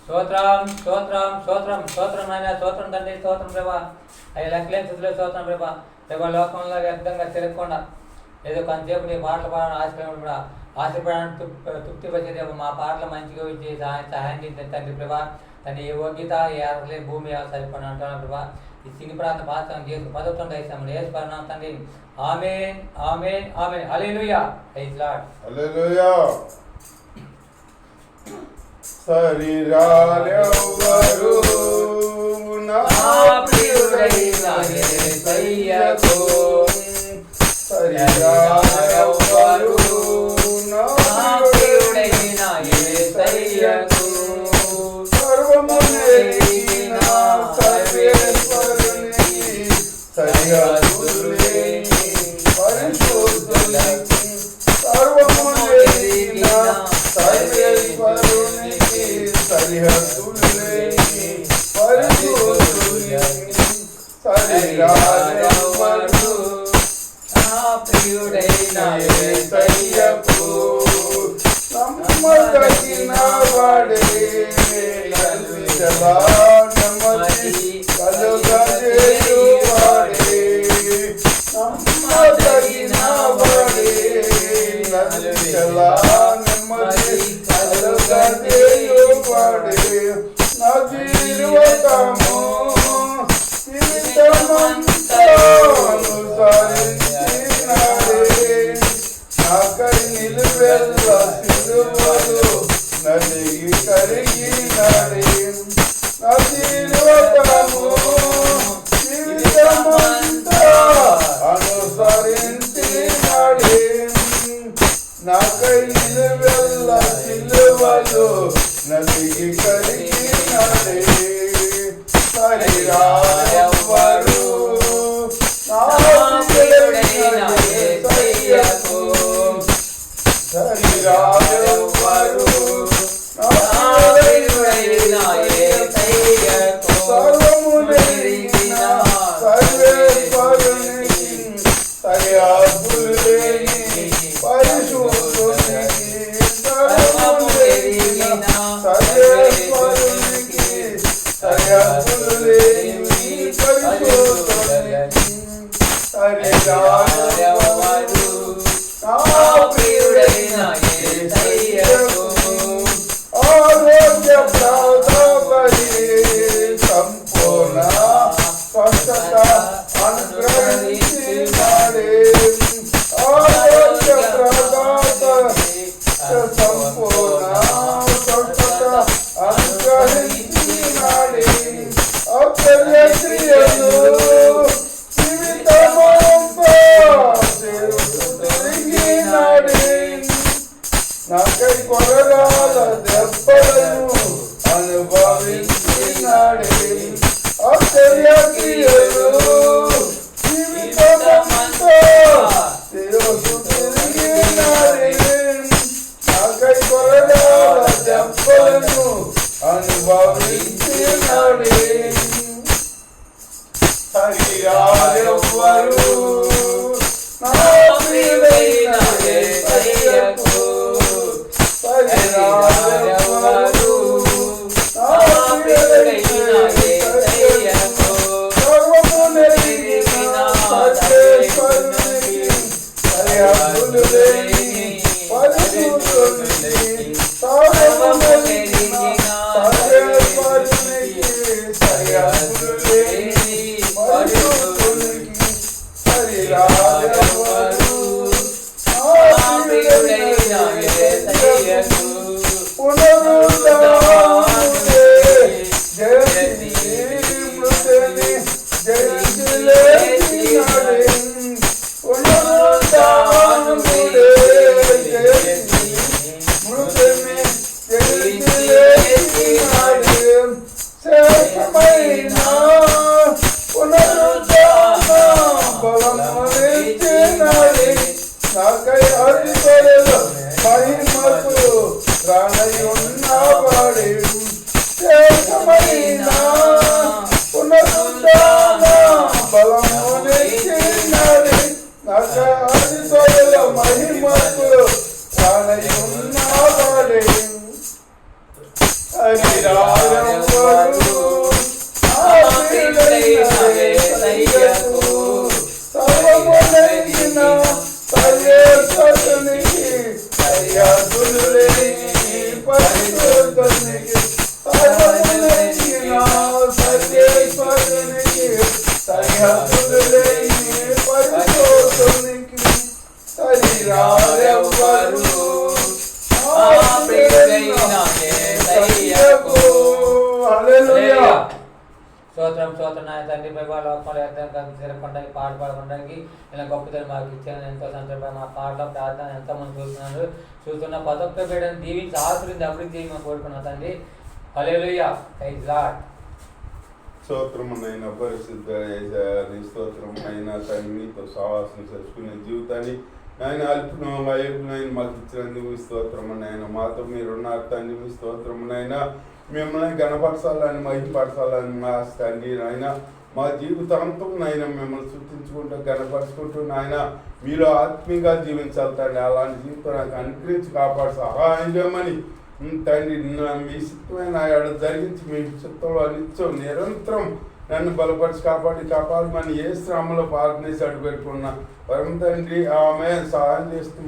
స్తోత్రం స్తోత్రం స్తోత్రం స్తోత్రం నాయన, స్తోత్రం తండ్రి, స్తోత్రం ప్రభా. అవి లెక్కలేని స్థితిలో స్తోత్రం ప్రభా. ప్రభా లోకంలో వ్యర్థంగా తిరగకుండా ఏదో కొంతసేపు నీ పాటలు పాడాలని ఆశపడడానికి తృప్తి వచ్చేదేమో మా పాటలు మంచిగా వచ్చి సహాయం చేసింది తండ్రి ప్రభా. తన ఏ యోగ్యత ఏ అర్హలే భూమి సరిపడి అంటున్నాను ప్రభా. ఈ సిని ప్రాంత పాత్రం చేసి 11 ఇస్తాము వేసుకున్నాం తండ్రి. ఆమేన్ ఆమేన్ ఆమేన్. హల్లెలూయా. Praise lord. హల్లెలూయా. శరీరాలెవ్వరు నా ప్రియుడైన యేసయ్యకు, శరీరాలెవ్వరు నా ప్రియుడైన యేసయ్యకు, సర్వము నెరిగిన సర్వేశ్వరునికి సరిహద్దులేని పరిశుద్ధునికి, సర్వము నెరిగిన సర్వేశ్వరునికి సరిహద్దులేని పరిశుద్ధునికి, శరీరాలెవ్వరు నా ప్రియుడైన యేసయ్యకు, నమ్మదగిన వాడే నలువిధలా నెమ్మది కలుగజేయువాడే, నమ్మదగిన వాడే నలువిధలా నెమ్మది కలుగజేయువాడే, నా జీవితము జీవితమంతా అనుసరించినాడే, నాకై నిలువెల్ల సిలువలు నలిగి కరిగినాడే, నా జీవితము జీవితమంతా అనుసరించినాడే, నాకై నిలువెల్ల సిలువలు నలిగి కరిగినాడే, శరీరాలెవ్వరు నా ప్రియుడైన యేసయ్యకు, శరీరాలెవ్వరు నా ప్రియుడైన యేసయ్యకు, సర్వము నెరిగిన సర్వేశ్వరునికి సరిహద్దులేని పరిశుద్ధునికి, సర్వము నెరిగిన సర్వేశ్వరునికి సరిహద్దులేని పరిశుద్ధునికి, శరీరాలెవ్వరు నా ప్రియుడైన యేసయ్యకు, ఆరోగ్యప్రదమని సంపూర్ణ స్వస్థత అనుగ్రహించినాడే, ఆరోగ్యప్రదమని సంపూర్ణ స్వస్థత అనుగ్రహించినాడే, ఆశ్చర్య క్రియలు జీవితమంతా తిరిగినాడే, నాకై కొరగాల దెబ్బలను అనుభవించినాడే, ఆశ్చర్య క్రియలు జీవితమంతా తిరిగినాడే, నాకై కొరగాల దెబ్బలను అనుభవించినాడే, శరీరాలెవ్వరు నా ప్రియుడైన యేసయ్యకు, శరీరాలెవ్వరు నా ప్రియుడైన యేసయ్యకు, సర్వము నెరిగిన సర్వేశ్వరునికి సరిహద్దులు లేని పరిశుద్ధునికి, సర్వము నెరిగిన సర్వేశ్వరునికి సరిహద్దులు లేని పరిశుద్ధునికి, హరిరారెవ్వరు ఆశ్రయుడైన యేసయ్యకు సర్వమునైన సర్వేశ్వరునికి సరిహద్దులు లేని పరిశుద్ధునికి సర్వమునైన సర్వేశ్వరునికి సరిహద్దులు లేని పరిశుద్ధునికి హరిరారెవ్వరు స్తోత్రం స్తోత్రం నాయ తండ్రి ప్రభావ లోకంలో తిరగకుండా పాట పాడడానికి ఇలా గొప్పతనం మాకు ఇచ్చాను ఎంతో సంతోషం మా పాటలో ప్రార్థన ఎంతోమంది చూస్తున్న ప్రతి ఒక్క బిడ్డను దీవించి ఆశీర్వదించి అభివృద్ధి మేము కోరుకున్నాం తండ్రి. హల్లెలూయా. Praise lord. స్తోత్రమునైనా పరిశుద్ధ యేసయ్యా స్తోత్రమునైనా తండ్రి మీతో సహవాసం చేసుకునే జీవితాన్ని ఆయన అల్పునైనా మాకు ఇచ్చినందుకు స్తోత్రమునైనా మాతో మీరున్నారు తండ్రి మీ స్తోత్రమునైనా మిమ్మల్ని గణపరచాలని మహిమపరచాలని మా తండ్రి నాయన మా జీవితాంతం నాయన మిమ్మల్ని సృష్టించుకుంటూ గణపరుచుకుంటూ నాయన మీలో ఆత్మీయంగా జీవించాలి తండ్రి. అలాంటి జీవితం నాకు అనుగ్రహించి కాపాడు సహాయం చేయమని తండ్రి మీ చిత్తమైన జరిగించి మీ చిత్తంలో నిత్యం నిరంతరం నన్ను బలపరిచి కాపాడమని ఏ శ్రమలో ప్రార్థనేసి అడుగుపెట్టుకున్న పరమ తండ్రి ఆమె సహాయం చేస్తూ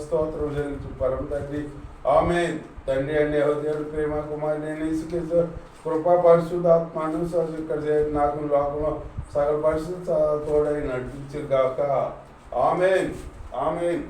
స్తోత్రం చెల్లించు పరమ తండ్రి ఆమె తండ్రి అనే దేవుడు ప్రేమ కుమారి నేను ఇసుకేసు కృపా పరిశుద్ధాత్మను ఇక్కడ నాకు లోకంలో సకల పరిశుద్ధ తోడై నడిపించు గాక. Amen amen.